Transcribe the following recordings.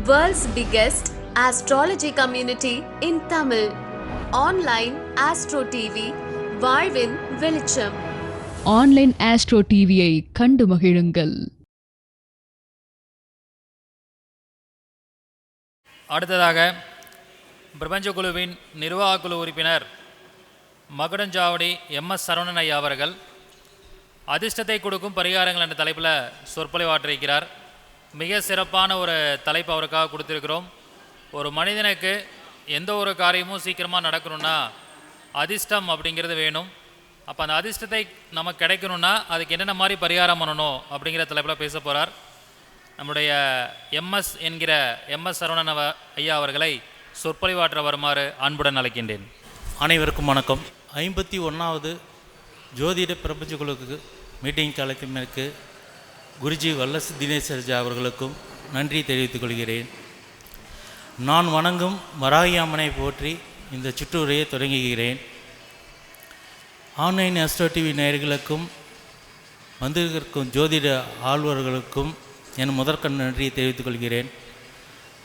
World's biggest astrology community in Tamil. Online Astro TV, வாழ்வின் வெளிச்சம். Online astro டிவியை கண்டு மகிழுங்கள். அடுத்ததாக பிரபஞ்ச குழுவின் நிர்வாக குழு உறுப்பினர் மகுடஞ்சாவடி MS சரவணன் ஐயா அவர்கள் அதிர்ஷ்டத்தை கொடுக்கும் பரிகாரங்கள் என்ற தலைப்பில் சொற்பொழிவாற்றிருக்கிறார். மிக சிறப்பான ஒரு தலைப்பு அவருக்காக கொடுத்துருக்கிறோம். ஒரு மனிதனுக்கு எந்த ஒரு காரியமும் சீக்கிரமாக நடக்கணும்னா அதிர்ஷ்டம் அப்படிங்கிறது வேணும். அப்போ அந்த அதிர்ஷ்டத்தை நமக்கு கிடைக்கணும்னா அதுக்கு என்னென்ன மாதிரி பரிகாரம் பண்ணணும் அப்படிங்கிற தலைப்பில் பேச போகிறார். நம்முடைய MS என்கிற MS சரவணன் ஐயா அவர்களை சொற்பொழிவாற்ற வருமாறு அன்புடன் அழைக்கின்றேன். அனைவருக்கும் வணக்கம். 51வது ஜோதிட பிரபஞ்ச குழுவுக்கு மீட்டிங் காலத்திற்கு குருஜி வல்லஸ் தினேசர்ஜா அவர்களுக்கும் நன்றி தெரிவித்துக் கொள்கிறேன். நான் வணங்கும் வராகி அம்மனை போற்றி இந்த சுற்றுரையை தொடங்குகிறேன். ஆன்லைன் ஆஸ்ட்ரோ டிவி நேயர்களுக்கும் வந்திருக்கும் ஜோதிட ஆழ்வர்களுக்கும் என் முதற்கண் நன்றியை தெரிவித்துக் கொள்கிறேன்.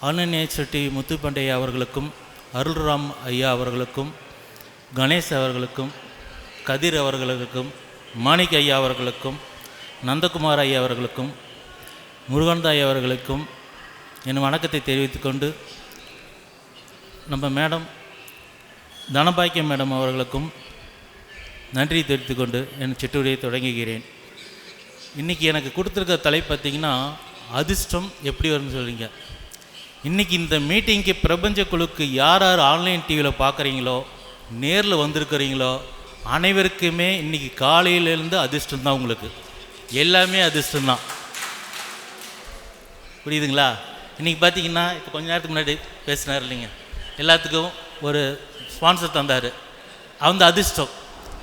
ஆன்லைன் ஆஸ்ட்ரோ டிவி முத்துப்பண்டையா அவர்களுக்கும் அருள்ராம் ஐயா அவர்களுக்கும் கணேஷ் அவர்களுக்கும் கதிர் அவர்களுக்கும் மாணிக் ஐயா அவர்களுக்கும் நந்தகுமார் ஐயா அவர்களுக்கும் முருகன்தா ஐயா அவர்களுக்கும் என் வணக்கத்தை தெரிவித்துக்கொண்டு நம்ம மேடம் தனபாக்கியம் மேடம் அவர்களுக்கும் நன்றி தெரிவித்துக்கொண்டு என் சிற்றுரையை தொடங்குகிறேன். இன்றைக்கி எனக்கு கொடுத்துருக்க தலைப்பு பார்த்திங்கன்னா அதிர்ஷ்டம் எப்படி வரும்னு சொல்கிறீங்க. இன்றைக்கி இந்த மீட்டிங்க்கு பிரபஞ்ச குழுக்கு யார் யார் ஆன்லைன் டிவியில் பார்க்குறீங்களோ நேரில் வந்திருக்கிறீங்களோ அனைவருக்குமே இன்றைக்கி காலையிலேருந்து அதிர்ஷ்டம் தான். உங்களுக்கு எல்லாமே அதிர்ஷ்டம்தான். புரியுதுங்களா? இன்றைக்கி பார்த்தீங்கன்னா இப்போ கொஞ்ச நேரத்துக்கு முன்னாடி பேசினார் இல்லைங்க, எல்லாத்துக்கும் ஒரு ஸ்பான்சர் தந்தார். அந்த அதிர்ஷ்டம்,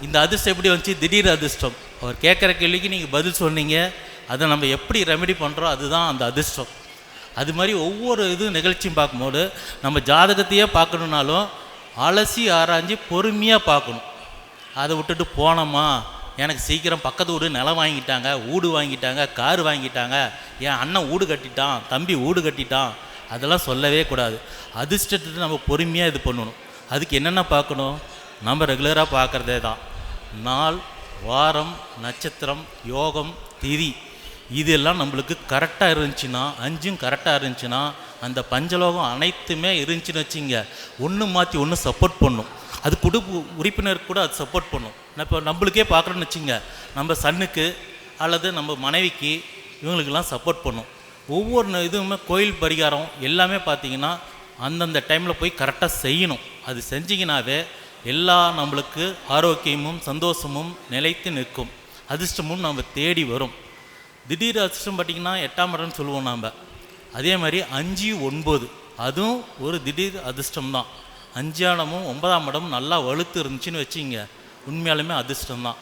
இந்த அதிர்ஷ்டம் எப்படி வந்துச்சு? திடீர் அதிர்ஷ்டம். அவர் கேட்குற கேள்விக்கு நீங்கள் பதில் சொன்னீங்க. அதை நம்ம எப்படி ரெமெடி பண்ணுறோம், அதுதான் அந்த அதிர்ஷ்டம். அது மாதிரி ஒவ்வொரு நிகழ்ச்சியும் பார்க்கும்போது நம்ம ஜாதகத்தையே பார்க்கணுன்னாலும் அலசி ஆராய்ஞ்சு பொறுமையாக பார்க்கணும். அதை விட்டுட்டு போனோமா, எனக்கு சீக்கிரம் பக்கத்து வீடு நிலம் வாங்கிட்டாங்க, வீடு வாங்கிட்டாங்க, கார் வாங்கிட்டாங்க, என் அண்ணன் வீடு கட்டிட்டான், தம்பி வீடு கட்டிட்டான், அதெல்லாம் சொல்லவே கூடாது. அதிர்ஷ்டத்தை நம்ம பொறுமையாக இது பண்ணணும். அதுக்கு என்னென்ன பார்க்கணும்? நம்ம ரெகுலராக பார்க்குறதே தான். நாள், வாரம், நட்சத்திரம், யோகம், திதி, இதெல்லாம் நம்மளுக்கு கரெக்டாக இருந்துச்சுன்னா, 5ம் கரெக்டாக இருந்துச்சுன்னா, அந்த பஞ்சலோகம் அனைத்துமே இருந்துச்சுன்னு வச்சுங்க, ஒன்று மாற்றி ஒன்று சப்போர்ட் பண்ணும். அது குடும்ப உறுப்பினருக்கு கூட அது சப்போர்ட் பண்ணும். இப்போ நம்மளுக்கே பார்க்குறோன்னு வச்சுங்க, நம்ம சன்னுக்கு அல்லது நம்ம மனைவிக்கு இவங்களுக்கெல்லாம் சப்போர்ட் பண்ணும். ஒவ்வொரு இதுவுமே கோயில் பரிகாரம் எல்லாமே பார்த்திங்கன்னா அந்தந்த டைமில் போய் கரெக்டாக செய்யணும். அது செஞ்சிங்கனாவே எல்லா நம்மளுக்கு ஆரோக்கியமும் சந்தோஷமும் நிலைத்து நிற்கும். அதிர்ஷ்டமும் நம்ம தேடி வரும். திடீர் அதிர்ஷ்டம் பார்த்திங்கன்னா 8ஆம் இடம்னு சொல்லுவோம் நாம். அதே மாதிரி 5, 9 அதுவும் ஒரு திடீர் அதிர்ஷ்டம்தான். 5ஆம் இடமும் 9ஆம் இடமும் நல்லா வலுத்து இருந்துச்சுன்னு வச்சுங்க, உண்மையாலுமே அதிர்ஷ்டம்தான்.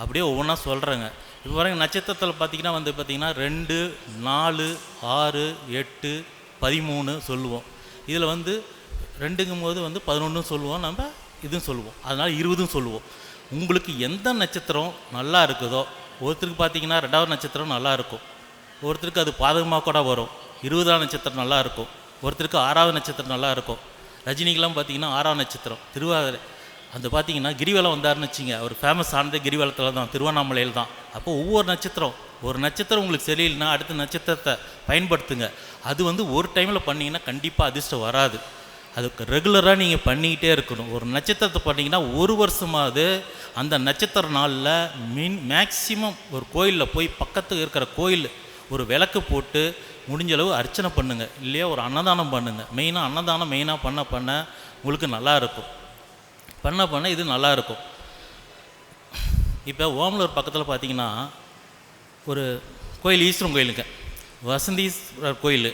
அப்படியே ஒவ்வொன்றா சொல்கிறேங்க. இப்போ பாருங்கள், நட்சத்திரத்தில் பார்த்திங்கன்னா பார்த்திங்கன்னா 2, 4, 6, 8, 13 சொல்லுவோம். இதில் 2ங்கும் போது 11 சொல்லுவோம், நம்ம இதுவும் சொல்லுவோம், அதனால் 20 சொல்லுவோம். உங்களுக்கு எந்த நட்சத்திரம் நல்லா இருக்குதோ, ஒருத்தருக்கு பார்த்திங்கன்னா 2வது நட்சத்திரம் நல்லா இருக்கும், ஒருத்தருக்கு அது பாதகமாக கூட வரும். 20ஆம் நட்சத்திரம் நல்லா இருக்கும், ஒருத்தருக்கு 6வது நட்சத்திரம் நல்லா இருக்கும். ரஜினிக்கெலாம் பார்த்திங்கன்னா 6ஆம் நட்சத்திரம் திருவாதிரை. அந்த பார்த்திங்கன்னா கிரிவலம் வந்தார்னு வச்சிங்க, அவர் ஃபேமஸ் ஆனது கிரிவலத்தில் தான், திருவண்ணாமலையில் தான். அப்போ ஒவ்வொரு நட்சத்திரம், ஒரு நட்சத்திரம் உங்களுக்கு சரியில்லைன்னா அடுத்த நட்சத்திரத்தை பயன்படுத்துங்க. அது ஒரு டைமில் பண்ணிங்கன்னா கண்டிப்பாக அதிர்ஷ்டம் வராது. அதுக்கு ரெகுலராக நீங்கள் பண்ணிக்கிட்டே இருக்கணும். ஒரு நட்சத்திரத்தை பண்ணிங்கன்னா ஒரு வருஷமாவது அந்த நட்சத்திர நாளில் மேக்சிமம் ஒரு கோயிலில் போய் பக்கத்துக்கு இருக்கிற கோயில் ஒரு விளக்கு போட்டு முடிஞ்சளவு அர்ச்சனை பண்ணுங்கள், இல்லையா ஒரு அன்னதானம் பண்ணுங்கள். மெயினாக அன்னதானம் பண்ண உங்களுக்கு நல்லாயிருக்கும். பண்ண இது நல்லாயிருக்கும். இப்போ ஓமலூர் பக்கத்தில் பார்த்திங்கன்னா ஒரு கோயில், ஈஸ்வரன் கோயிலுங்க, வசந்தீஸ்வரர் கோயில்.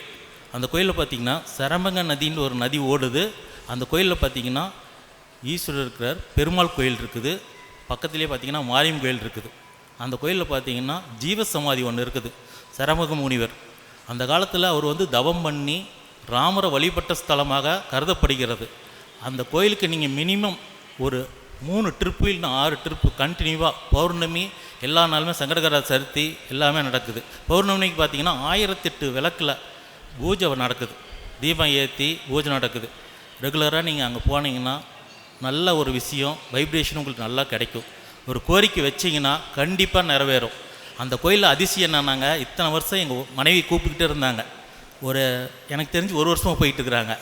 அந்த கோயிலில் பார்த்திங்கன்னா சரபங்க நதின்னு ஒரு நதி ஓடுது. அந்த கோயிலில் பார்த்திங்கன்னா ஈஸ்வரர் இருக்கிறார், பெருமாள் கோயில் இருக்குது, பக்கத்துலேயே பார்த்திங்கன்னா மாரியம் கோயில் இருக்குது. அந்த கோயிலில் பார்த்திங்கன்னா ஜீவசமாதி ஒன்று இருக்குது. சரபங்க முனிவர் அந்த காலத்தில் அவர் தவம் பண்ணி ராமரை வழிபட்ட ஸ்தலமாக கருதப்படுகிறது. அந்த கோயிலுக்கு நீங்கள் மினிமம் ஒரு 3 ட்ரிப்பு இல்லைன்னா 6 ட்ரிப்பு கண்டினியூவாக, பௌர்ணமி எல்லா நாளுமே சங்கடகர சதுர்த்தி எல்லாமே நடக்குது. பௌர்ணமிக்கு பார்த்திங்கன்னா 1008 விளக்கில் பூஜை நடக்குது. தீபம் ஏற்றி பூஜை நடக்குது. ரெகுலராக நீங்கள் அங்கே போனீங்கன்னா நல்ல ஒரு விஷயம், வைப்ரேஷன் உங்களுக்கு நல்லா கிடைக்கும். ஒரு கோரிக்கை வச்சிங்கன்னா கண்டிப்பாக நிறைவேறும். அந்த கோயிலில் அதிசயம் என்னன்னாங்க, இத்தனை வருஷம் எங்கள் மனைவி கூப்பிட்டுக்கிட்டே இருந்தாங்க. எனக்கு தெரிஞ்சு ஒரு வருஷமாக போயிட்டுருக்குறாங்க.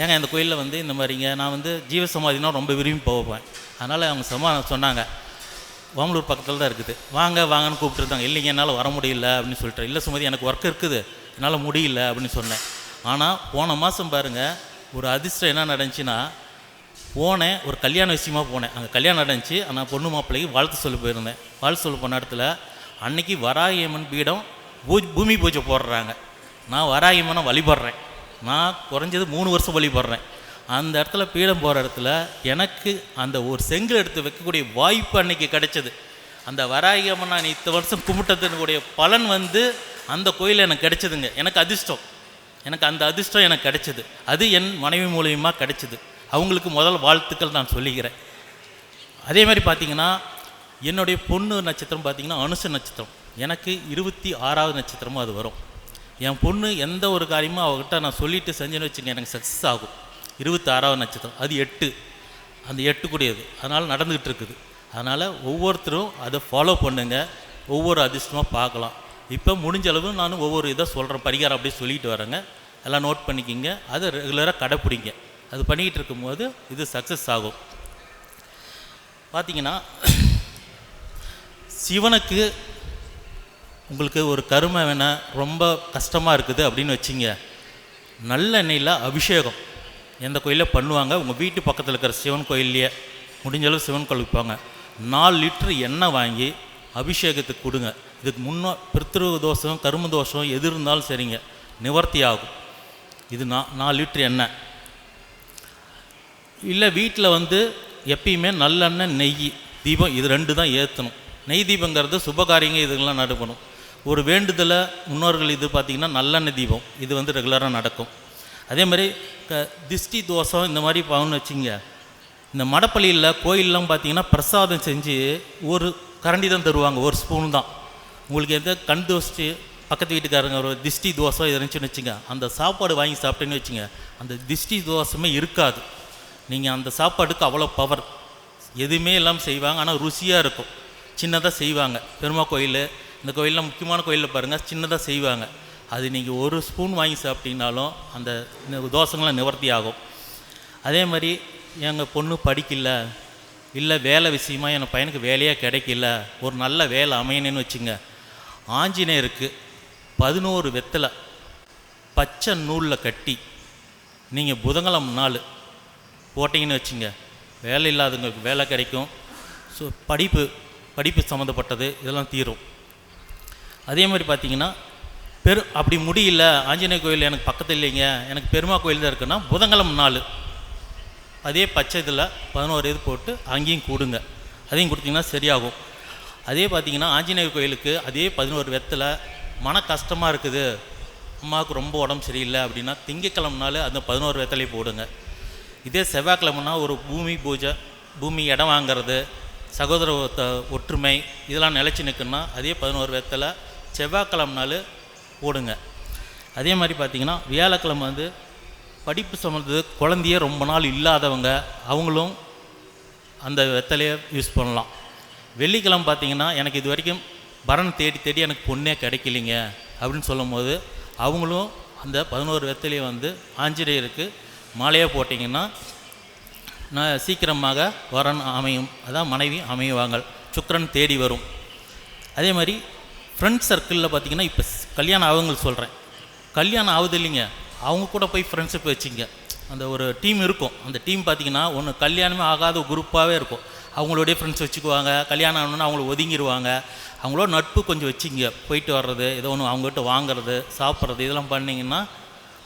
ஏங்க இந்த கோயிலில் வந்து இந்த மாதிரிங்க, நான் வந்து ஜீவசமாதினா ரொம்ப விரும்பி போவேன். அதனால் அவங்க சொன்னாங்க, ஓமலூர் பக்கத்தில் தான் இருக்குது, வாங்கன்னு கூப்பிட்டுருந்தாங்க. இல்லைங்க என்னால் வர முடியல அப்படின்னு சொல்லிட்டு. இல்லை சுமதி எனக்கு ஒர்க் இருக்குது, என்னால் முடியல அப்படின்னு சொன்னேன். ஆனால் போன மாதம் பாருங்கள், ஒரு அதிர்ஷ்டம் என்ன நடந்துச்சுன்னா, போனேன், ஒரு கல்யாண விஷயமாக போனேன். அங்கே கல்யாணம் நடந்துச்சு. நான் பொண்ணு மாப்பிள்ளைக்கு வாழ்த்து சொல்ல போயிருந்தேன். வாழ்த்து சொல்ல போன இடத்துல அன்றைக்கி வராகியம்மன் பீடம் பூமி பூஜை போடுறாங்க. நான் வராகியம்மனை வழிபடுறேன். நான் குறைஞ்சது 3 வருஷம் வழிபடுறேன். அந்த இடத்துல பீடம் போகிற இடத்துல எனக்கு அந்த ஒரு செங்கல் எடுத்து வைக்கக்கூடிய வாய்ப்பு அன்றைக்கி கிடைச்சது. அந்த வராகியம்மன் நான் இத்தனை வருஷம் கும்பிட்டதுனுடைய பலன் வந்து அந்த கோயிலில் எனக்கு கிடைச்சதுங்க. எனக்கு அதிர்ஷ்டம், எனக்கு அந்த அதிர்ஷ்டம் எனக்கு கிடைச்சது. அது என் மனைவி மூலியமாக கிடைச்சிது. அவங்களுக்கு முதல் வாழ்த்துக்கள் நான் சொல்லிக்கிறேன். அதே மாதிரி பார்த்திங்கன்னா, என்னுடைய பொண்ணு நட்சத்திரம் பார்த்திங்கன்னா அனுச நட்சத்திரம். எனக்கு 26வது நட்சத்திரமும் அது வரும். என் பொண்ணு எந்த ஒரு காரியமும் அவகிட்ட நான் சொல்லிவிட்டு செஞ்சேன்னு வச்சுங்க, எனக்கு சக்ஸஸ் ஆகும். 26வது நட்சத்திரம், அது 8, அந்த 8 கூடியது. அதனால் நடந்துக்கிட்டு இருக்குது. அதனால் ஒவ்வொருத்தரும் அதை ஃபாலோ பண்ணுங்கள், ஒவ்வொரு அதிர்ஷ்டமாக பார்க்கலாம். இப்போ முடிஞ்ச அளவு நான் ஒவ்வொரு இதை சொல்கிறேன், பரிகாரம் அப்படியே சொல்லிட்டு வரேங்க. எல்லாம் நோட் பண்ணிக்கிங்க, அதை ரெகுலராக கடைப்பிடிங்க. அது பண்ணிக்கிட்டு இருக்கும்போது இது சக்ஸஸ் ஆகும். பார்த்திங்கன்னா, சிவனுக்கு உங்களுக்கு ஒரு கருமை வேணால் ரொம்ப கஷ்டமாக இருக்குது அப்படின்னு வச்சிங்க, நல்லெண்ணெயில் அபிஷேகம் எந்த கோயிலில் பண்ணுவாங்க, உங்கள் வீட்டு பக்கத்தில் இருக்கிற சிவன் கோயில்லையே முடிஞ்சளவு சிவன் கோயில் வைப்பாங்க. 4 லிட்டர் எண்ணெய் வாங்கி அபிஷேகத்துக்கு கொடுங்க. இதுக்கு பித்ரு தோஷம், கரும தோஷம் எது இருந்தாலும் சரிங்க, நிவர்த்தி ஆகும். இது 4 லிட்டர் எண்ணெய். இல்லை வீட்டில் வந்து எப்பயுமே நல்லெண்ணெய், நெய் தீபம், இது 2 தான் ஏற்றணும். நெய் தீபங்கிறது சுபகாரியங்க இதுக்கெல்லாம் நடக்கணும். ஒரு வேண்டுதலை முன்னோர்கள் இது பார்த்திங்கன்னா நல்லெண்ணெய் தீபம், இது வந்து ரெகுலராக நடக்கும். அதே மாதிரி திஷ்டி தோஷம் இந்த மாதிரி பாவன்னு வச்சிங்க, இந்த மடப்பள்ளியில் கோயிலெலாம் பார்த்திங்கன்னா பிரசாதம் செஞ்சு ஒரு கரண்டி தான் தருவாங்க, ஒரு ஸ்பூன் தான். உங்களுக்கு எந்த கண் தோஷ்டி, பக்கத்து வீட்டுக்காரங்க ஒரு திஷ்டி தோசை இது இருந்துச்சுன்னு வச்சுங்க, அந்த சாப்பாடு வாங்கி சாப்பிட்டேன்னு வச்சுங்க, அந்த திஷ்டி தோசமே இருக்காது. நீங்கள் அந்த சாப்பாடுக்கு அவ்வளோ பவர், எதுவுமே எல்லாம் செய்வாங்க. ஆனால் ருசியாக இருக்கும். சின்னதாக செய்வாங்க. பெருமாள் கோயில், இந்த கோயிலெலாம் முக்கியமான கோயிலில் பாருங்கள், சின்னதாக செய்வாங்க. அது நீங்கள் ஒரு ஸ்பூன் வாங்கி சாப்பிட்டீங்கனாலும் அந்த தோசைங்களாம் நிவர்த்தி ஆகும். அதே மாதிரி எங்கள் பொண்ணு படிக்கல, இல்லை வேலை விஷயமாக என் பையனுக்கு வேலையாக கிடைக்கல, ஒரு நல்ல வேலை அமையணுன்னு வச்சுங்க, ஆஞ்சநேயருக்கு 11 வெத்தலை பச்சை நூலில் கட்டி நீங்கள் புதன்கிழமை நாள் போட்டிங்கன்னு வச்சுங்க, வேலை இல்லாதவங்களுக்கு வேலை கிடைக்கும். ஸோ படிப்பு சம்மந்தப்பட்டது இதெல்லாம் தீரும். அதே மாதிரி பார்த்திங்கன்னா, அப்படி முடியல, ஆஞ்சநேய கோயில் எனக்கு பக்கத்தில் இல்லைங்க, எனக்கு பெருமாள் கோயில் தான் இருக்குன்னா, புதன்கிழமை நாள் அதே பச்சை இதில் 11 இது போட்டு அங்கேயும் கொடுங்க. அதையும் கொடுத்திங்கன்னா சரியாகும். அதே பார்த்திங்கன்னா, ஆஞ்சநேயர் கோயிலுக்கு அதே 11 வெத்தலை, மன கஷ்டமாக இருக்குது, அம்மாவுக்கு ரொம்ப உடம்பு சரியில்லை அப்படின்னா, திங்கக்கிழமை நாள் அந்த 11 வெத்தலையை போடுங்க. இதே செவ்வாய்க்கிழமைனா ஒரு பூமி பூஜை, பூமி இடம் வாங்கிறது, சகோதர ஒற்றுமை இதெல்லாம் நிலச்சி நிற்குன்னா அதே 11 வெத்தலை செவ்வாய்க்கிழமை நாள் போடுங்க. அதே மாதிரி பார்த்திங்கன்னா, வியாழக்கிழமை வந்து படிப்பு சம்மந்தது, குழந்தையே ரொம்ப நாள் இல்லாதவங்க அவங்களும் அந்த வெத்தலையை யூஸ் பண்ணலாம். வெள்ளிக்கிழமை பார்த்திங்கன்னா, எனக்கு இது வரைக்கும் வரன் தேடி எனக்கு பொண்ணே கிடைக்கலிங்க அப்படின்னு சொல்லும் போது அவங்களும் அந்த 11 வெத்தலையை வந்து ஆஞ்சநேயருக்கு மாலையாக போட்டிங்கன்னா நான் சீக்கிரமாக வரன் அமையும், அதான் மனைவி அமைவாங்க, சுக்கிரன் தேடி வரும். அதே மாதிரி ஃப்ரெண்ட்ஸ் சர்க்கிளில் பார்த்திங்கன்னா, இப்போ கல்யாணம் ஆகுங்களுக்கு சொல்கிறேன், கல்யாணம் ஆகுது இல்லைங்க, அவங்க கூட போய் ஃப்ரெண்ட்ஷிப் வச்சுங்க. அந்த ஒரு டீம் இருக்கும், அந்த டீம் பார்த்திங்கன்னா ஒன்று கல்யாணமே ஆகாத குரூப்பாகவே இருக்கும். அவங்களோடைய ஃப்ரெண்ட்ஸ் வச்சுக்குவாங்க, கல்யாணம் ஆகணுன்னா அவங்கள ஒதுங்கிடுவாங்க. அவங்களோட நட்பு கொஞ்சம் வச்சுங்க, போயிட்டு வர்றது, ஏதோ ஒன்று அவங்ககிட்ட வாங்கிறது, சாப்பிட்றது, இதெல்லாம் பண்ணிங்கன்னா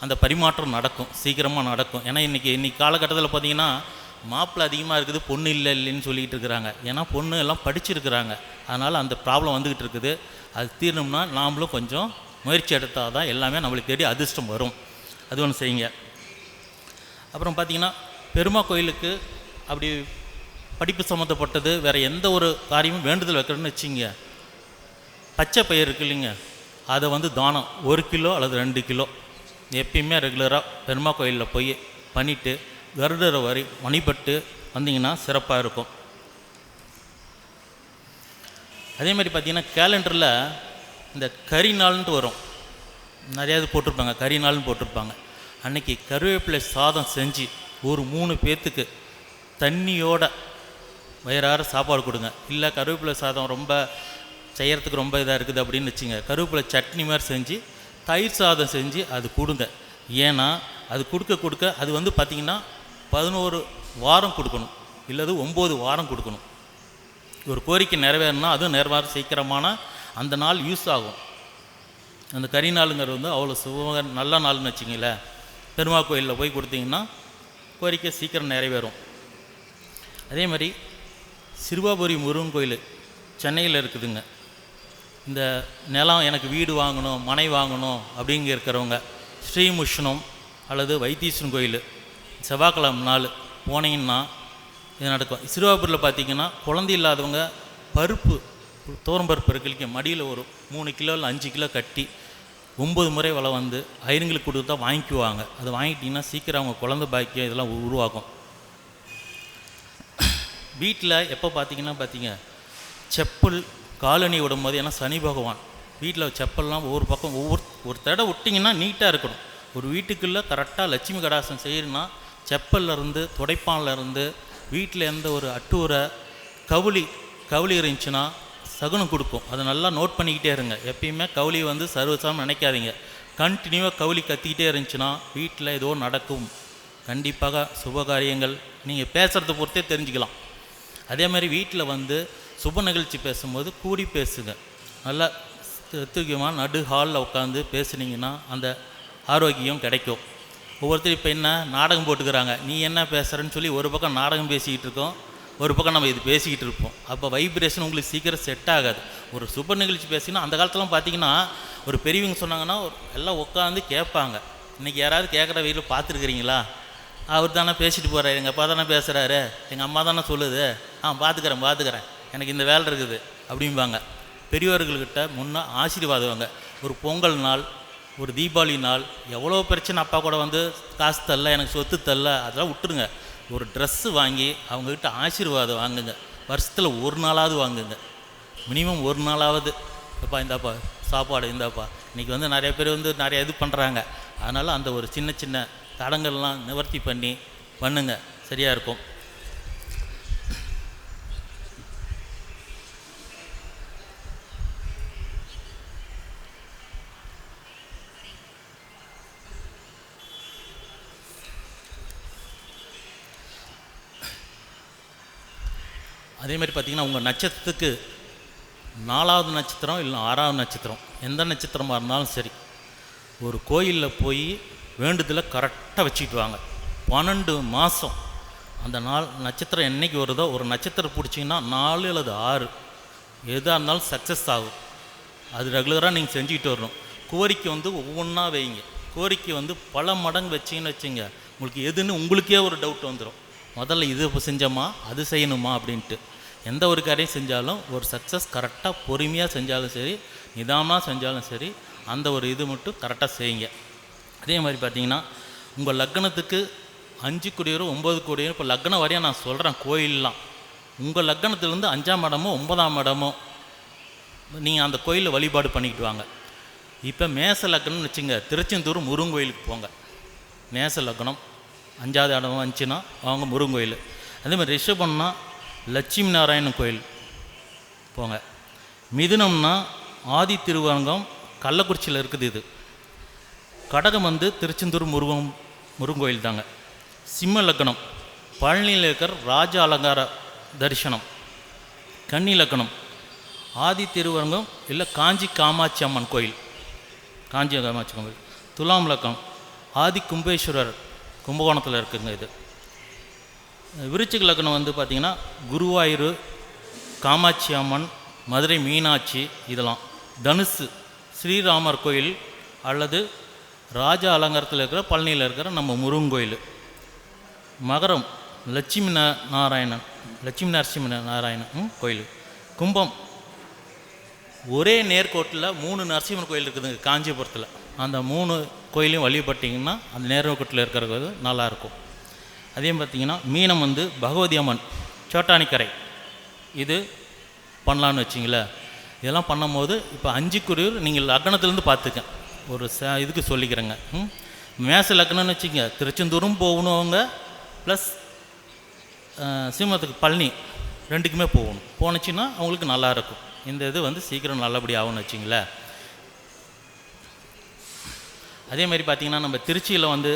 அந்த பரிமாற்றம் நடக்கும், சீக்கிரமாக நடக்கும். ஏன்னா இன்றைக்கி காலகட்டத்தில் பார்த்திங்கன்னா மாப்பிள்ளை அதிகமாக இருக்குது, பொண்ணு இல்லைன்னு சொல்லிகிட்டு இருக்கிறாங்க. ஏன்னா பொண்ணு எல்லாம் படிச்சிருக்கிறாங்க, அதனால் அந்த ப்ராப்ளம் வந்துக்கிட்டு இருக்குது. அது தீரணும்னா நாமளும் கொஞ்சம் முயற்சி எடுத்தால் தான் எல்லாமே நம்மளுக்கு தேடி அதிர்ஷ்டம் வரும். அது ஒன்று செய்யுங்க. அப்புறம் பார்த்திங்கன்னா, பெருமாள் கோயிலுக்கு அப்படி படிப்பு சம்மந்தப்பட்டது வேறு எந்த ஒரு காரியமும் வேண்டுதல் வைக்கிறேன்னு வச்சிங்க, பச்சை பயிர் இருக்கு இல்லைங்க, அதை வந்து தானம் 1 கிலோ அல்லது 2 கிலோ எப்பயுமே ரெகுலராக பெருமாள் கோயிலில் போய் பண்ணிவிட்டு கருடரை வரை வழிபட்டு வந்தீங்கன்னா சிறப்பாக இருக்கும். அதே மாதிரி பார்த்திங்கன்னா கேலண்டரில் இந்த கறி நாள்ன்ட்டு வரும், நிறையா இது போட்டிருப்பாங்க, கறி நாள்னு போட்டிருப்பாங்க. அன்றைக்கி கருவேப்பிலை சாதம் செஞ்சு ஒரு 3 பேர்த்துக்கு தண்ணியோட வயிறார சாப்பாடு கொடுங்க. இல்லை கருவேப்பிலை சாதம் ரொம்ப செய்கிறதுக்கு ரொம்ப இதாக இருக்குது அப்படின்னு வச்சுங்க, கருவேப்பிலை சட்னி மாதிரி செஞ்சு தயிர் சாதம் செஞ்சு அது கொடுங்க. ஏன்னா அது கொடுக்க அது வந்து பார்த்திங்கன்னா 11 வாரம் கொடுக்கணும், இல்லது 9 வாரம் கொடுக்கணும். ஒரு கோரிக்கை நிறைவேறினா அதுவும் நிறைவேற சீக்கிரமான அந்த நாள் யூஸ் ஆகும். அந்த கறி நாளுங்கிறது வந்து அவ்வளோ நல்ல நாள்னு வச்சிங்களேன். பெருமாள் கோயிலில் போய் கொடுத்தீங்கன்னா கோரிக்கை சீக்கிரம் நிறைவேறும். அதே மாதிரி சிறுவாபுரி முருகன் கோயில் சென்னையில் இருக்குதுங்க. இந்த நிலம் எனக்கு வீடு வாங்கணும், மனை வாங்கணும் அப்படிங்க இருக்கிறவங்க ஸ்ரீமுஷ்ணம் அல்லது வைத்தீஸ்வரன் கோயில் செவ்வாய்க்கிழமை நாள் போனீங்கன்னா இது நடக்கும். சிறுவாபுரியில் பார்த்திங்கன்னா குழந்தை இல்லாதவங்க பருப்பு தோரம்பருப்பு இருக்கிறதுக்கு மடியில் ஒரு 3 கிலோ இல்லை 5 கிலோ கட்டி 9 முறை வலை வந்து ஐயருங்களுக்கு கொடுத்தா வாங்கிக்குவாங்க. அது வாங்கிட்டிங்கன்னா சீக்கிரம் அவங்க குழந்தை பாக்கியம் இதெல்லாம் உருவாகும். வீட்டில் எப்போ பார்த்தீங்க செப்பல் காலணி விடும்போது, ஏன்னா சனி பகவான் வீட்டில் செப்பல்லாம் ஒவ்வொரு பக்கம் ஒரு தடவை விட்டிங்கன்னா நீட்டாக இருக்கணும். ஒரு வீட்டுக்குள்ளே கரெக்டாக லட்சுமி கடாசம் செய்யணும்னா செப்பல்லேருந்து துடைப்பான்லேருந்து வீட்டில் எந்த ஒரு அட்டூரை கவுளி இருந்துச்சுன்னா சகுனம் கொடுக்கும். அதை நல்லா நோட் பண்ணிக்கிட்டே இருங்க. எப்பயுமே கவுளி வந்து சர்வசாமம் நினைக்காதீங்க. கண்டினியூவாக கவுளி கத்திக்கிட்டே இருந்துச்சுன்னா வீட்டில் ஏதோ நடக்கும். கண்டிப்பாக சுபகாரியங்கள் நீங்கள் பேசுகிறத பொறுத்தே தெரிஞ்சுக்கலாம். அதே மாதிரி வீட்டில் வந்து சுப நிகழ்ச்சி பேசும்போது கூடி பேசுங்க. நல்லா தூக்கியமாக நடு ஹாலில் உட்காந்து பேசுனீங்கன்னா அந்த ஆரோக்கியம் கிடைக்கும். ஒவ்வொருத்தரும் இப்போ என்ன நாடகம் போட்டுக்கிறாங்க, நீ என்ன பேசுகிறன்னு சொல்லி ஒரு பக்கம் நாடகம் பேசிக்கிட்டு இருக்கோம், ஒரு பக்கம் நம்ம இது பேசிக்கிட்டு இருப்போம். அப்போ வைப்ரேஷன் உங்களுக்கு சீக்கிரம் செட் ஆகாது. ஒரு சுப நிகழ்ச்சி பேசினா அந்த காலத்துலாம் பார்த்திங்கன்னா ஒரு பெரியவங்க சொன்னாங்கன்னா எல்லாம் உட்காந்து கேட்பாங்க. இன்றைக்கி யாராவது கேட்குற வீட்டில் பார்த்துருக்குறீங்களா? அவர் தானே பேசிட்டு போகிறாரு, எங்கள் அப்பா தானே பேசுகிறாரு, எங்கள் அம்மா தானே சொல்லுது, பார்த்துக்கிறேன் எனக்கு இந்த வேலை இருக்குது அப்படிம்பாங்க. பெரியவர்கள்கிட்ட முன்னே ஆசீர்வாதவங்க. ஒரு பொங்கல் நாள், ஒரு தீபாவளி நாள், எவ்வளோ பிரச்சனை அப்பா கூட வந்து காசு தரல, எனக்கு சொத்து தரல, அதெல்லாம் விட்டுருங்க. ஒரு ட்ரெஸ்ஸு வாங்கி அவங்கக்கிட்ட ஆசீர்வாதம் வாங்குங்க. வருஷத்தில் ஒரு நாளாவது வாங்குங்க, மினிமம் ஒரு நாளாவது. அப்பா இந்தாப்பா சாப்பாடு, இந்தாப்பா. இன்றைக்கி வந்து நிறைய பேர் வந்து நிறைய இது பண்ணுறாங்க. அதனால் அந்த ஒரு சின்ன சின்ன தடங்கள்லாம் நிவர்த்தி பண்ணுங்க, சரியாக இருக்கும். அதே மாதிரி பார்த்திங்கன்னா உங்கள் நட்சத்திரத்துக்கு 4வது நட்சத்திரம் இல்லை 6வது நட்சத்திரம், எந்த நட்சத்திரமாக இருந்தாலும் சரி, ஒரு கோயிலில் போய் வேண்டுதலை கரெக்டாக வச்சுக்கிட்டு வாங்க. 12 மாதம் அந்த நட்சத்திரம் என்றைக்கு வருதோ ஒரு நட்சத்திரம் பிடிச்சிங்கன்னா 4 அல்லது 6 எதாக இருந்தாலும் சக்ஸஸ் ஆகும். அது ரெகுலராக நீங்கள் செஞ்சுக்கிட்டு வரணும். கோரிக்கை வந்து ஒவ்வொன்றா வைங்க. கோரிக்கை வந்து பல மடங்கு வச்சிங்கன்னு உங்களுக்கு எதுன்னு உங்களுக்கே ஒரு டவுட் வந்துடும். முதல்ல இது செஞ்சோமா, அது செய்யணுமா அப்படின்ட்டு. எந்த ஒரு காரியம் செஞ்சாலும் ஒரு சக்ஸஸ் கரெக்டாக பொறுமையாக செஞ்சாலும் சரி, நிதானமாக செஞ்சாலும் சரி, அந்த ஒரு இது மட்டும் கரெக்டாக செய்யுங்க. அதே மாதிரி பார்த்திங்கன்னா உங்கள் லக்னத்துக்கு 5 கோடியரும் 9 கோடியரும், இப்போ லக்னம் வரையும் நான் சொல்கிறேன் கோயிலெலாம், உங்கள் லக்னத்துலேருந்து 5ஆம் இடமோ 9ஆம் இடமோ நீங்கள் அந்த கோயிலில் வழிபாடு பண்ணிக்கிட்டு வாங்க. இப்போ மேச லக்னம்னு வச்சுங்க, திருச்செந்தூர் முருகன் கோயிலுக்கு போங்க. மேச லக்னம் 5வது இடம் வந்துச்சுன்னா அவங்க முருகன் கோயில். அதே மாதிரி ரிஷபம்னா லட்சுமி நாராயணன் கோயில் போங்க. மிதுனம்னா ஆதி திருவரங்கம் கள்ளக்குறிச்சியில் இருக்குது. இது கடகம் வந்து திருச்செந்தூர் முருகன் கோயில் தாங்க. சிம்ம லக்னம் பழனியில் இருக்கிற ராஜ அலங்கார தரிசனம். கன்னி லக்னம் ஆதி திருவரங்கம் இல்லை காஞ்சி காமாட்சி அம்மன் கோயில், காஞ்சி காமாட்சி கோயில். துலாம் லக்னம் ஆதி கும்பேஸ்வரர் கும்பகோணத்தில் இருக்குங்க. இது விருச்சிக லக்னம் வந்து பார்த்திங்கன்னா குருவாயூர், காமாட்சி அம்மன், மதுரை மீனாட்சி இதெல்லாம். தனுசு ஸ்ரீராமர் கோயில் அல்லது ராஜா அலங்காரத்தில் இருக்கிற பழனியில் இருக்கிற நம்ம முருகன் கோயில். மகரம் லட்சுமி நரசிம்ம நாராயணன் கோயில். கும்பம் ஒரே நேர்கோட்டில் 3 நரசிம்மன் கோயில் இருக்குதுங்க காஞ்சிபுரத்தில். அந்த 3 கோயிலையும் வழிபட்டிங்கன்னா அந்த நேர்வக்கூட்டில் இருக்கிறது நல்லாயிருக்கும். அதே பார்த்திங்கன்னா மீனம் வந்து பகவதி அம்மன் சோட்டானிக்கரை இது பண்ணலான்னு வச்சிங்களேன். இதெல்லாம் பண்ணும்போது இப்போ 5 குறியூர் நீங்கள் லக்னத்துலேருந்து பார்த்துக்க ஒரு இதுக்கு சொல்லிக்கிறேங்க. மேச லக்னம்னு வச்சுங்க, திருச்செந்தூரும் போகணுங்க, ப்ளஸ் சிம்மத்துக்கு பழனி 2க்குமே போகணும். போனுச்சுன்னா அவங்களுக்கு நல்லாயிருக்கும். இந்த இது வந்து சீக்கிரம் நல்லபடி ஆகும்னு வச்சிங்களேன். அதேமாதிரி பார்த்திங்கன்னா நம்ம திருச்சியில் வந்து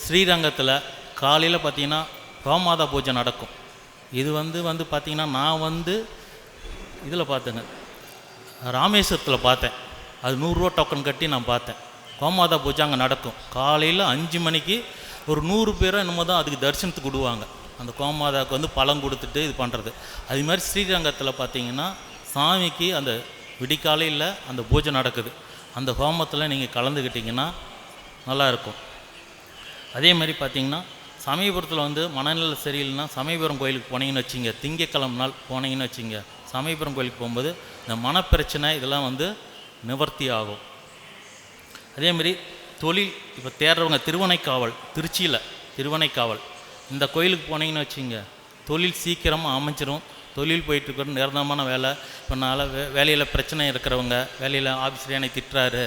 ஸ்ரீரங்கத்தில் காலையில் பார்த்திங்கன்னா கோமாதா பூஜை நடக்கும். இது வந்து பார்த்திங்கன்னா நான் வந்து இதில் பார்த்தேங்க, ராமேஸ்வரத்தில் பார்த்தேன். அது 100 ரூபா டோக்கன் கட்டி நான் பார்த்தேன். கோமாதா பூஜை அங்கே நடக்கும். காலையில் 5 மணிக்கு ஒரு 100 பேரோ என்னமோ தான் அதுக்கு தரிசனத்துக்கு விடுவாங்க. அந்த கோமாதாவுக்கு வந்து பழம் கொடுத்துட்டு இது பண்ணுறது. அது மாதிரி ஸ்ரீரங்கத்தில் பார்த்திங்கன்னா சாமிக்கு அந்த விடிக்காலையில் அந்த பூஜை நடக்குது. அந்த ஹோமத்தில் நீங்கள் கலந்துக்கிட்டிங்கன்னா நல்லாயிருக்கும். அதே மாதிரி பார்த்திங்கன்னா சமயபுரத்தில் வந்து மனநிலை சரியில்லைன்னா சமயபுரம் கோயிலுக்கு போனீங்கன்னு வச்சிங்க, திங்கக்கிழமை நாள் போனீங்கன்னு வச்சிங்க, சமயபுரம் கோயிலுக்கு போகும்போது இந்த மனப்பிரச்சனை இதெல்லாம் வந்து நிவர்த்தி ஆகும். அதேமாரி தொழில் இப்போ தேடுறவங்க திருவனைக்காவல், திருச்சியில் திருவனைக்காவல் இந்த கோயிலுக்கு போனீங்கன்னு வச்சிங்க, தொழில் சீக்கிரமாக அமைஞ்சிரும். தொழில் போயிட்டுருக்கிற நிரந்தரமான வேலை. இப்போ வேலையில் பிரச்சனை இருக்கிறவங்க, வேலையில் ஆஃபீஸர் என்னை திட்டுறாரு,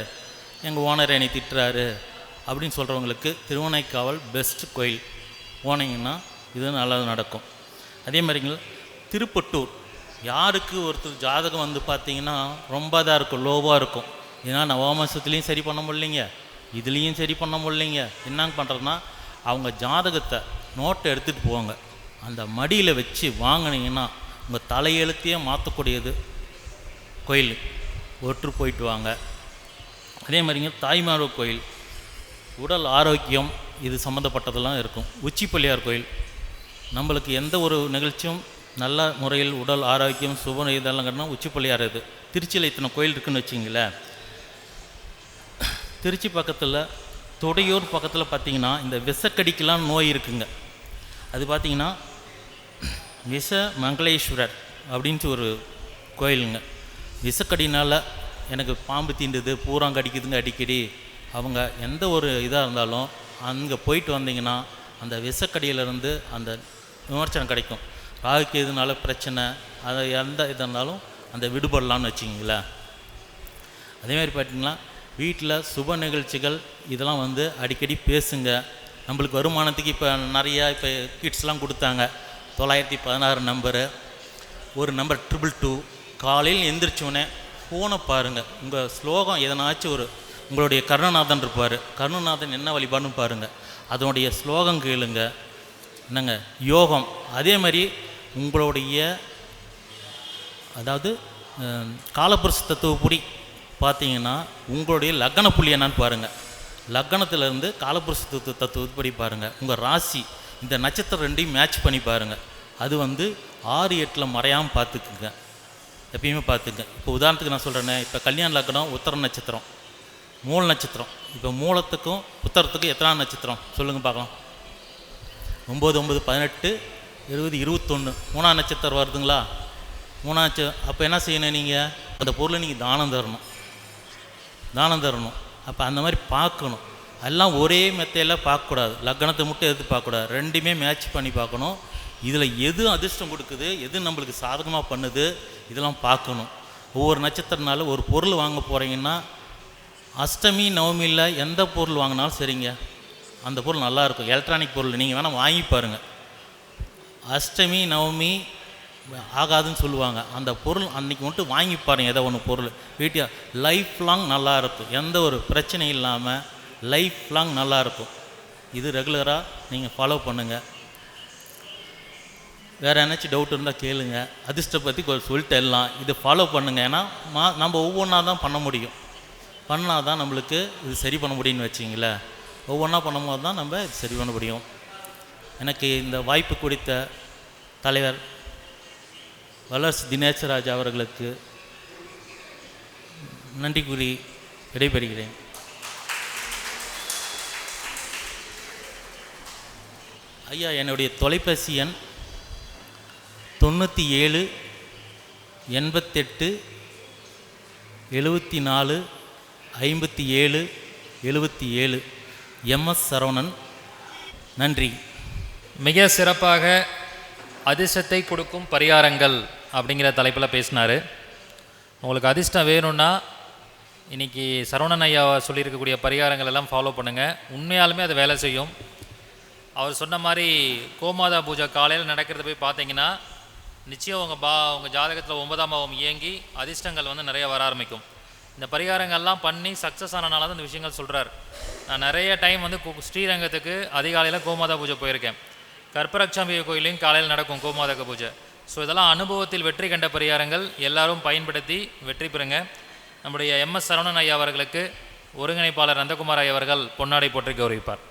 எங்கள் ஓனர் என்னை திட்டுறாரு அப்படின்னு சொல்கிறவங்களுக்கு திருவனைக்காவல் பெஸ்ட் கோயில். போனீங்கன்னா இது நல்லது நடக்கும். அதே மாதிரிங்க திருப்பட்டூர், யாருக்கு ஒருத்தர் ஜாதகம் வந்து பார்த்திங்கன்னா ரொம்ப தான் இருக்கும், லோவாக இருக்கும். ஏன்னா நவமாசத்துலேயும் சரி பண்ண முடியலைங்க, இதுலேயும் சரி பண்ண முடியலைங்க. என்னங்க பண்ணுறதுனா அவங்க ஜாதகத்தை நோட்டை எடுத்துகிட்டு போவாங்க, அந்த மடியில் வச்சு வாங்கினீங்கன்னா உங்கள் தலையெழுத்தையே மாற்றக்கூடியது கோயில். ஒற்று போயிட்டு வாங்க. அதே மாதிரிங்க தாய்மார் கோயில், உடல் ஆரோக்கியம் இது சம்மந்தப்பட்டதெல்லாம் இருக்கும். உச்சி பிள்ளையார் கோயில், நம்மளுக்கு எந்த ஒரு நிகழ்ச்சியும் நல்ல முறையில் உடல் ஆரோக்கியம் சுப இதெல்லாம் உச்சி பிள்ளையார். இது திருச்சியில் இத்தனை கோயில் இருக்குதுன்னு வச்சிங்களேன். திருச்சி பக்கத்தில் தொடையூர் பக்கத்தில் பார்த்திங்கன்னா இந்த விஷக்கடிக்கெலாம் நோய் இருக்குங்க. அது பார்த்திங்கன்னா விஷ மங்களேஸ்வரர் அப்படின்ட்டு ஒரு கோயிலுங்க. விஷக்கடினால் எனக்கு பாம்பு தீண்டுது, பூராங்க கடிக்குதுங்க அடிக்கடி. அவங்க எந்த ஒரு இதாக இருந்தாலும் அங்கே போயிட்டு வந்தீங்கன்னா அந்த விஷக்கடியிலேருந்து அந்த விமர்சனம் கிடைக்கும். ராகுக்கு எதுனால பிரச்சனை, அதை எந்த இதாக இருந்தாலும் அந்த விடுபடலான்னு வச்சிங்களேன். அதேமாதிரி பார்த்திங்கன்னா வீட்டில் சுப நிகழ்ச்சிகள் இதெல்லாம் வந்து அடிக்கடி பேசுங்க. நம்மளுக்கு வருமானத்துக்கு இப்போ நிறையா இப்போ கிட்ஸ்லாம் கொடுத்தாங்க. 916 நம்பரு, ஒரு நம்பர் 222. காலையில் எந்திரிச்சோடனே ஃபோனை பாருங்கள். உங்கள் ஸ்லோகம் எதனாச்சும் ஒரு உங்களுடைய கருணநாதன் இருப்பார், கருணநாதன் என்ன வழிபாடுன்னு பாருங்கள், அதனுடைய ஸ்லோகம் கேளுங்க. என்னங்க யோகம். அதே மாதிரி உங்களுடைய அதாவது காலபுருஷ தத்துவப்படி பார்த்தீங்கன்னா உங்களுடைய லக்ன புள்ளி என்னான்னு பாருங்கள். லக்னத்திலேருந்து காலபுருஷ தத்துவப்படி பாருங்கள். உங்கள் ராசி இந்த நட்சத்திரம் 2ஐயும் மேட்ச் பண்ணி பாருங்கள். அது வந்து 6, 8 மறையாமல் பார்த்துக்குங்க, எப்பயுமே பார்த்துங்க. இப்போ உதாரணத்துக்கு நான் சொல்கிறேன்னே, இப்போ கல்யாண லக்னம் உத்தர நட்சத்திரம், மூல நட்சத்திரம். இப்போ மூலத்துக்கும் உத்தரத்துக்கும் எத்தனாம் நட்சத்திரம் சொல்லுங்கள் பார்க்கலாம்? 9, 9, 18, 20, 21 3ஆம் நட்சத்திரம் வருதுங்களா? 3ஆச்சு. அப்போ என்ன செய்யணும், நீங்கள் அந்த பொருளை நீங்கள் தானம் தரணும். அப்போ அந்த மாதிரி பார்க்கணும். எல்லாம் ஒரே மெத்தையில் பார்க்கக்கூடாது, லக்னத்தை மட்டும் எடுத்து பார்க்கக்கூடாது, 2மே மேட்ச் பண்ணி பார்க்கணும். இதில் எது அதிர்ஷ்டம் கொடுக்குது, எது நம்மளுக்கு சாதகமாக பண்ணுது, இதெல்லாம் பார்க்கணும். ஒவ்வொரு நட்சத்திரனாலும் ஒரு பொருள் வாங்க போகிறீங்கன்னா அஷ்டமி நவமியில் எந்த பொருள் வாங்கினாலும் சரிங்க, அந்த பொருள் நல்லாயிருக்கும். எலக்ட்ரானிக் பொருள் நீங்கள் வேணால் வாங்கி பாருங்கள். அஷ்டமி நவமி ஆகாதுன்னு சொல்லுவாங்க. அந்த பொருள் அன்றைக்கி மட்டும் வாங்கி பாருங்கள். ஏதோ ஒன்று பொருள் வீட்டில் லைஃப் லாங் நல்லாயிருக்கும், எந்த ஒரு பிரச்சனையும் இல்லாமல் லைஃப் லாங் நல்லாயிருக்கும். இது ரெகுலராக நீங்கள் ஃபாலோ பண்ணுங்கள். வேறு ஏதாச்சும் டவுட் இருந்தால் கேளுங்க. அதிர்ஷ்டத்தை பற்றி சொல்லிட்டு எல்லாம் இதை ஃபாலோ பண்ணுங்கள். ஏன்னா நம்ம ஒவ்வொன்றா தான் பண்ண முடியும், பண்ணால் தான் நம்மளுக்கு இது சரி பண்ண முடியும்னு வச்சிங்களேன். ஒவ்வொன்றா பண்ணும்போது தான் நம்ம இது சரி பண்ண முடியும். எனக்கு இந்த வாய்ப்பு கொடுத்த தலைவர் வல்லரசு தினேசராஜ் அவர்களுக்கு நன்றி கூறி விடைபெறுகிறேன். ஐயா, என்னுடைய தொலைபேசி எண் 97 88 74 57 77. MS சரவணன். நன்றி. மிக சிறப்பாக அதிர்ஷ்டத்தை கொடுக்கும் பரிகாரங்கள் அப்படிங்கிற தலைப்பில் பேசினார். உங்களுக்கு அதிர்ஷ்டம் வேணும்னா இன்றைக்கி சரவணன் ஐயா சொல்லியிருக்கக்கூடிய பரிகாரங்கள் எல்லாம் ஃபாலோ பண்ணுங்கள். உண்மையாலுமே அது வேலை செய்யும். அவர் சொன்ன மாதிரி கோமாதா பூஜை காலையில் நடக்கிறத போய் பார்த்தீங்கன்னா நிச்சயம் உங்கள் ஜாதகத்தில் 9ஆம் பாவம் இயங்கி அதிர்ஷ்டங்கள் வந்து நிறைய வர ஆரம்பிக்கும். இந்த பரிகாரங்கள்லாம் பண்ணி சக்ஸஸ் ஆனனால தான் இந்த விஷயங்கள் சொல்கிறார். நான் நிறைய டைம் வந்து ஸ்ரீரங்கத்துக்கு அதிகாலையில் கோமாதா பூஜை போயிருக்கேன். கற்பரக்ஷாம்பிகை கோயிலையும் காலையில் நடக்கும் கோமாதக பூஜை. ஸோ இதெல்லாம் அனுபவத்தில் வெற்றி கண்ட பரிகாரங்கள். எல்லாரும் பயன்படுத்தி வெற்றி பெறுங்க. நம்முடைய MS சரவணன் ஐயா அவர்களுக்கு ஒருங்கிணைப்பாளர் நந்தகுமார் ஐயா அவர்கள் பொன்னாடை போற்றி கௌரவிப்பார்.